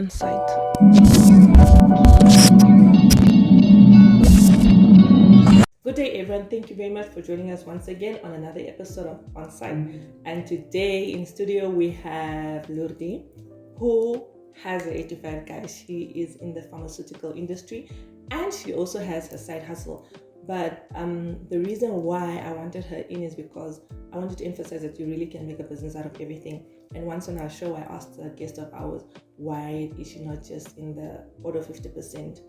On site. Good day, everyone. Thank you very much for joining us once again on another episode of On Site. And today in studio we have Lurdi, who has a 85 guys. She is in the pharmaceutical industry and she also has her side hustle. But the reason why I wanted her in is because I wanted to emphasize that you really can make a business out of everything. And once on our show, I asked a guest of ours, why is she not just in the order 50%,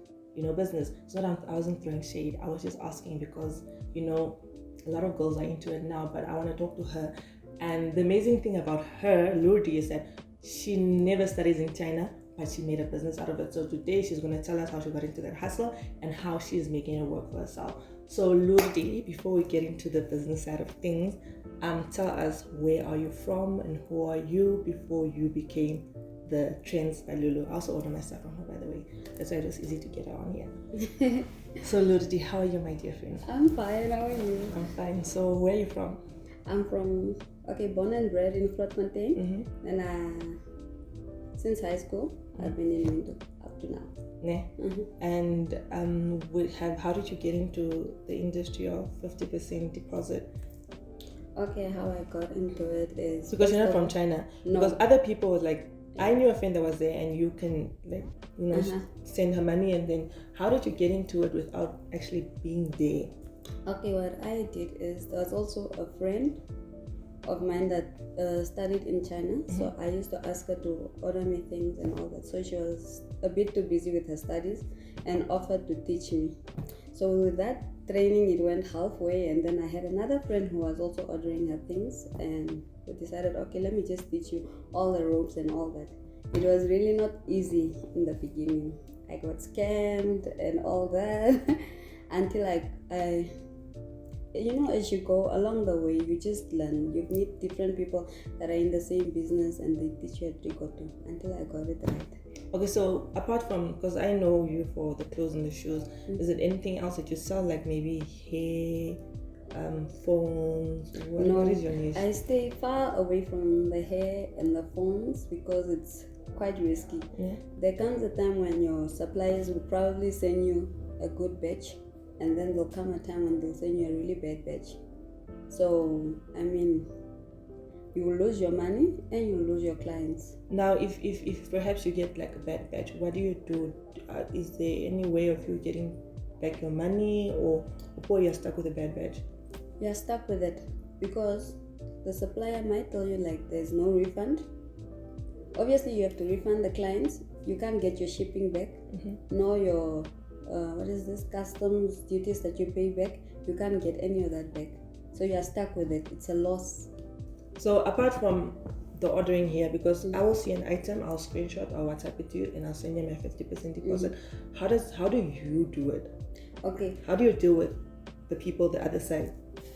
business? It's not I wasn't throwing shade. I was just asking because, a lot of girls are into it now, but I want to talk to her. And the amazing thing about her, Lurdi, is that she never studies in China, but she made a business out of it. So today she's going to tell us how she got into that hustle and how she's making it work for herself. So Lurdi, before we get into the business side of things, tell us, where are you from and who are you before you became the Trends by Lulu? I also order my stuff from her, by the way. That's why it was easy to get her on here. So Lurdi, how are you, my dear friend? I'm fine, how are you? I'm fine. So where are you from? I'm from, born and bred in Grootfontein. And since high school, I've been in Windhoek up to now. Yeah. And how did you get into the industry of 50% deposit? Okay, how I got into it is... Because you're not from China. No. Because other people was like, I knew a friend that was there and you can send her money, and then how did you get into it without actually being there? Okay, what I did is there was also a friend of mine that studied in China, so I used to ask her to order me things and all that. So she was a bit too busy with her studies and offered to teach me. So with that training, it went halfway, and then I had another friend who was also ordering her things, and we decided, okay, let me just teach you all the ropes and all that. It was really not easy in the beginning. I got scammed and all that until I as you go along the way, you just learn. You meet different people that are in the same business and they teach you a trick or two until I got it right. Okay, so apart from, because I know you for the clothes and the shoes, is it anything else that you sell, like maybe hair, phones? What is your niche? I stay far away from the hair and the phones because it's quite risky. Yeah. There comes a time when your suppliers will probably send you a good batch, and then there'll come a time when they'll send you a really bad batch. So, you will lose your money and you will lose your clients. Now, if perhaps you get like a bad batch, what do you do? Is there any way of you getting back your money, or you're stuck with a bad batch? You're stuck with it because the supplier might tell you like there's no refund. Obviously, you have to refund the clients. You can't get your shipping back, nor your customs duties that you pay back. You can't get any of that back. So you're stuck with it. It's a loss. So apart from the ordering here, because I will see an item, I'll screenshot, I'll WhatsApp it to you, and I'll send you my 50% deposit. How do you do it? Okay. How do you deal with the people the other side?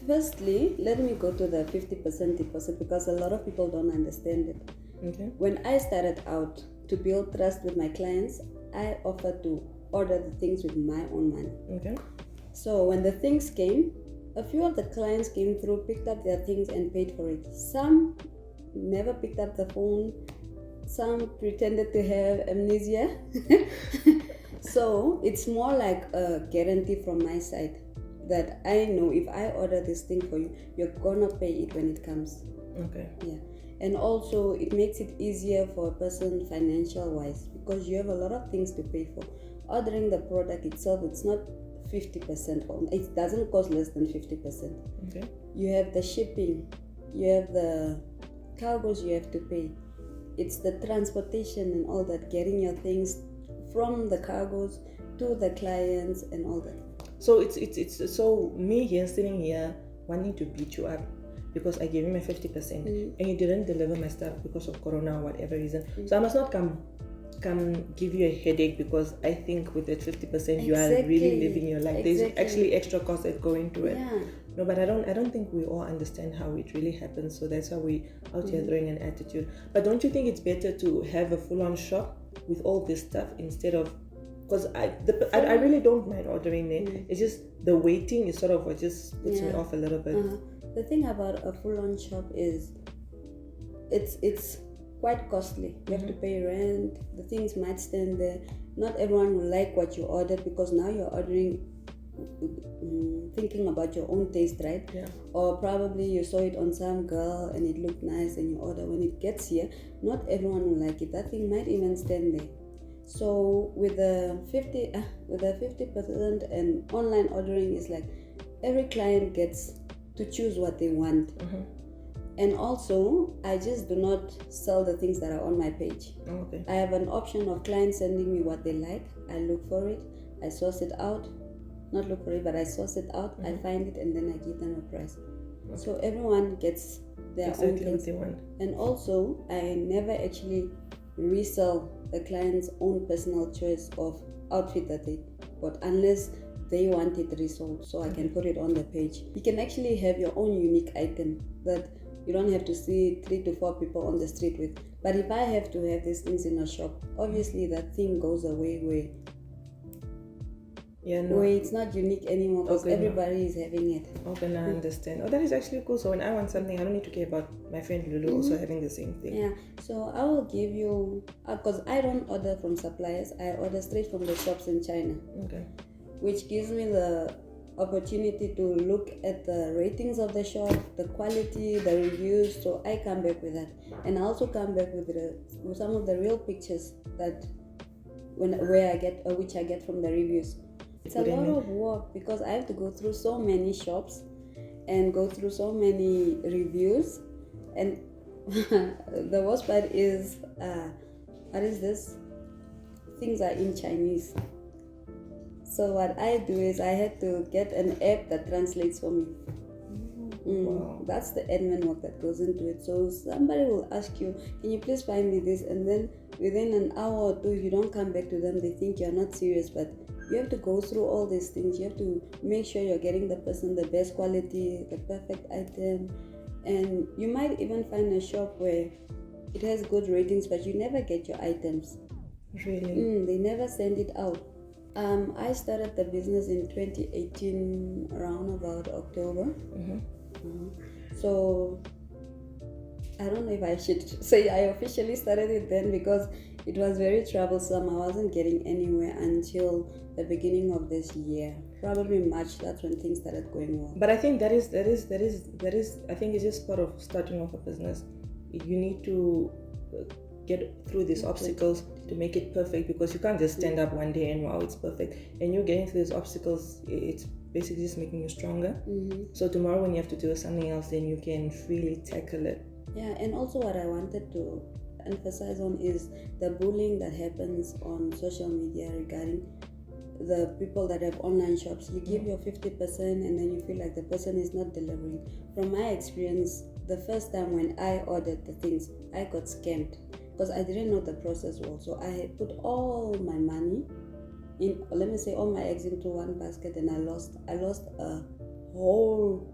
Firstly, let me go to the 50% deposit because a lot of people don't understand it. Okay. When I started out to build trust with my clients, I offered to order the things with my own money. Okay. So when the things came, a few of the clients came through, picked up their things and paid for it. Some never picked up the phone. Some pretended to have amnesia. So it's more like a guarantee from my side that I know if I order this thing for you, you're gonna pay it when it comes. Okay. Yeah. And also it makes it easier for a person financial wise because you have a lot of things to pay for. Ordering the product itself, it's not 50% on. It doesn't cost less than 50%. Okay. You have the shipping, you have the cargoes you have to pay. It's the transportation and all that, getting your things from the cargoes to the clients and all that. So it's so me here sitting here wanting to beat you up because I gave you my 50% and you didn't deliver my stuff because of Corona or whatever reason. So I must not come give you a headache because I think with that 50% you are really living your life. There's actually extra costs that go into it. Yeah. No, but I don't think we all understand how it really happens. So that's why we out here throwing an attitude. But don't you think it's better to have a full-on shop with all this stuff instead of, because I really don't mind ordering it. It's just the waiting is sort of what just puts me off a little bit. The thing about a full-on shop is it's quite costly. You have to pay rent, the things might stand there. Not everyone will like what you ordered, because now you're ordering thinking about your own taste, right? Yeah. Or probably you saw it on some girl and it looked nice and you order. When it gets here, not everyone will like it. That thing might even stand there. So with the 50% and online ordering, is like every client gets to choose what they want. And also, I just do not sell the things that are on my page. Okay. I have an option of clients sending me what they like. I look for it, I source it out. Not look for it, but I source it out, I find it, and then I give them a price. Okay. So everyone gets their own things. What they want. And also, I never actually resell the client's own personal choice of outfit that they bought, unless they want it resold, so I can put it on the page. You can actually have your own unique item that you don't have to see 3 to 4 people on the street with. But if I have to have these things in a shop, obviously that thing goes away where it's not unique anymore, because everybody is having it. Okay, now I understand. Oh, that is actually cool. So when I want something, I don't need to care about my friend Lulu also having the same thing. Yeah, so I will give you, because I don't order from suppliers, I order straight from the shops in China. Okay. Which gives me the opportunity to look at the ratings of the shop, the quality, the reviews. So I come back with that, and I also come back with some of the real pictures that which I get from the reviews. It's a lot of work, because I have to go through so many shops and go through so many reviews, and the worst part is what is this? Things are in Chinese. So what I do is I had to get an app that translates for me. Wow. That's the admin work that goes into it. So somebody will ask you, can you please find me this? And then within an hour or two, if you don't come back to them, they think you're not serious. But you have to go through all these things. You have to make sure you're getting the person the best quality, the perfect item. And you might even find a shop where it has good ratings, but you never get your items. Really? They never send it out. I started the business in 2018, around about October. So I don't know if I should say I officially started it then, because it was very troublesome. I wasn't getting anywhere until the beginning of this year, probably March. That's when things started going well. But I think that is I think it's just part of starting off a business. You need to get through these obstacles to make it perfect, because you can't just stand up one day and wow, it's perfect. And you're getting through these obstacles, it's basically just making you stronger. So tomorrow when you have to do something else, then you can really tackle it. Yeah, and also what I wanted to emphasize on is the bullying that happens on social media regarding the people that have online shops. You give your 50% and then you feel like the person is not delivering. From my experience, the first time when I ordered the things, I got scammed, because I didn't know the process well. So I had put all my money in, let me say, all my eggs into one basket, and I lost a whole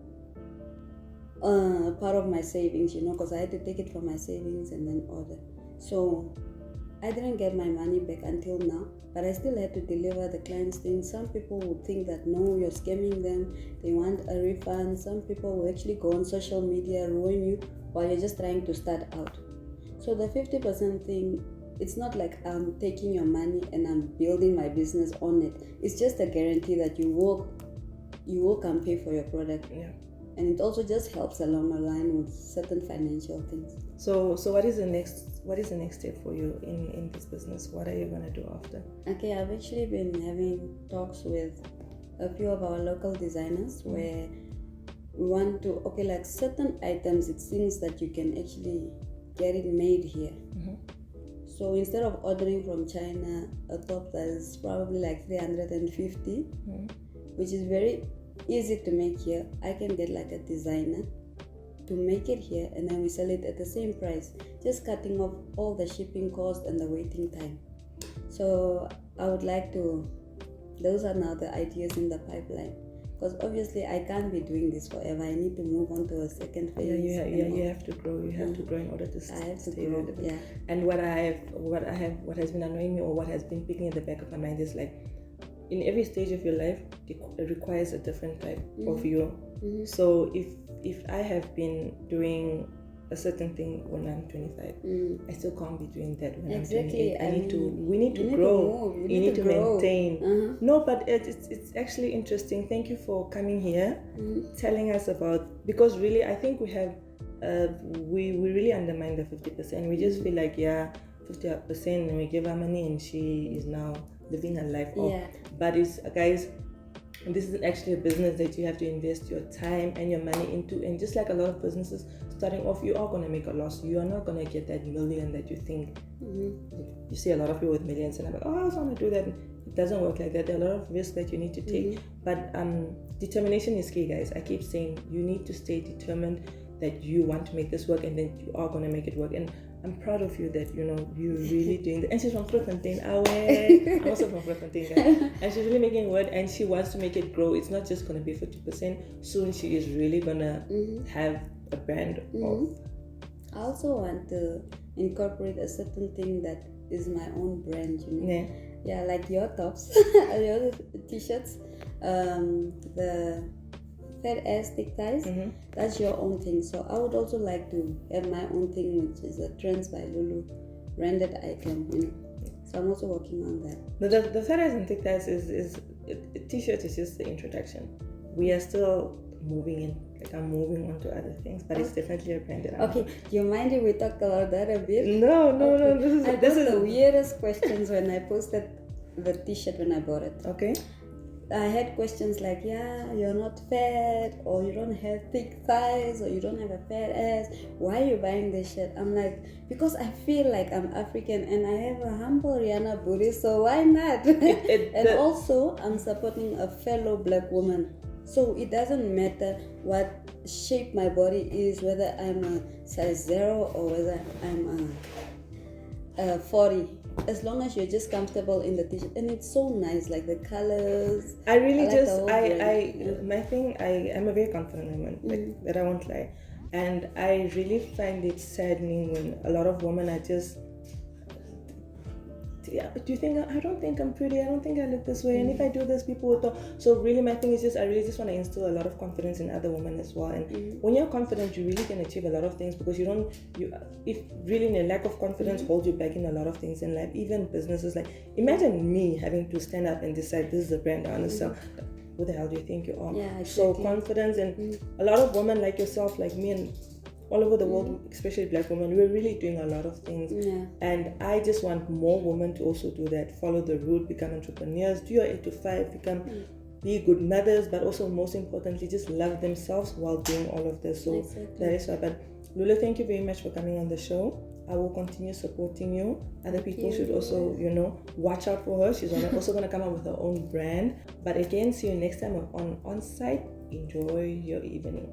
part of my savings, because I had to take it from my savings and then order. So I didn't get my money back until now, but I still had to deliver the client's things. Some people would think that no, you're scamming them, they want a refund. Some people will actually go on social media, ruin you while you're just trying to start out. So the 50% thing, it's not like I'm taking your money and I'm building my business on it. It's just a guarantee that you will come pay for your product. Yeah. And it also just helps along the line with certain financial things. So what is the next step for you in this business? What are you gonna do after? Okay, I've actually been having talks with a few of our local designers where we want to, like certain items, it seems that you can actually get it made here. So instead of ordering from China a top that is probably like 350, which is very easy to make here, I can get like a designer to make it here, and then we sell it at the same price, just cutting off all the shipping cost and the waiting time. So I would like to, those are now the ideas in the pipeline, because obviously I can't be doing this forever. I need to move on to a second phase. You have to grow. You have to grow in order to stay relevant. Yeah. And what has been annoying me, or what has been picking at the back of my mind, is like, in every stage of your life, it requires a different type of you. So if I have been doing a certain thing when I'm 25. I still can't be doing that when Exactly. I'm 28. We need to you grow. Need to move. You need to grow. maintain. No, but it's actually interesting. Thank you for coming here, telling us about, because really I think we have we really undermine the 50%. We just feel like 50%, and we give her money and she is now living her life off. But it's, guys, this is actually a business that you have to invest your time and your money into. And just like a lot of businesses starting off, you are going to make a loss. You are not going to get that million that you think. You see a lot of people with millions and I'm like, I just want to do that. It doesn't work like that. There are a lot of risks that you need to take. But determination is key, guys. I keep saying you need to stay determined that you want to make this work, and then you are going to make it work. And I'm proud of you that, you're really doing that. And she's from Grootfontein. I'm also from Grootfontein, guys. And she's really making it work, and she wants to make it grow. It's not just going to be 50%. Soon she is really going to have a brand of. I also want to incorporate a certain thing that is my own brand, Yeah, like your tops, your t-shirts, the fat ass thick ties, that's your own thing. So I would also like to have my own thing, which is a Trends by Lulu branded item, So I'm also working on that. The fat ass and thick ties is t-shirt is just the introduction. We are still moving in. Like, I'm moving on to other things, but it's definitely a branded item. Okay, do you mind if we talk about that a bit? No. This is the weirdest questions when I posted the t-shirt when I bought it. Okay. I had questions like, you're not fat, or you don't have thick thighs, or you don't have a fat ass. Why are you buying this shirt? I'm like, because I feel like I'm African and I have a humble Rihanna booty, so why not? Also, I'm supporting a fellow black woman. So it doesn't matter what shape my body is, whether I'm a size 0 or whether I'm a 40. As long as you're just comfortable in the t-shirt, and it's so nice, like the colors. I really my thing, I'm a very confident woman, like, that I won't lie, and I really find it saddening when a lot of women are just, do you think I don't think I'm pretty, I don't think I look this way, and if I do this, people will talk. So really my thing is just, I really just want to instill a lot of confidence in other women as well. And when you're confident, you really can achieve a lot of things, because if really a lack of confidence holds you back in a lot of things in life, even businesses. Like, imagine me having to stand up and decide this is a brand I want to sell. Who the hell do you think you are? Exactly. So confidence, and a lot of women like yourself, like me, and all over the world, especially black women, we're really doing a lot of things. And I just want more women to also do that. Follow the route, become entrepreneurs, do your 8 to 5, be good mothers, but also most importantly, just love themselves while doing all of this. So that is why. But Lulu, thank you very much for coming on the show. I will continue supporting you. Other people should also, watch out for her. She's also going to come up with her own brand. But again, see you next time on Site. Enjoy your evening.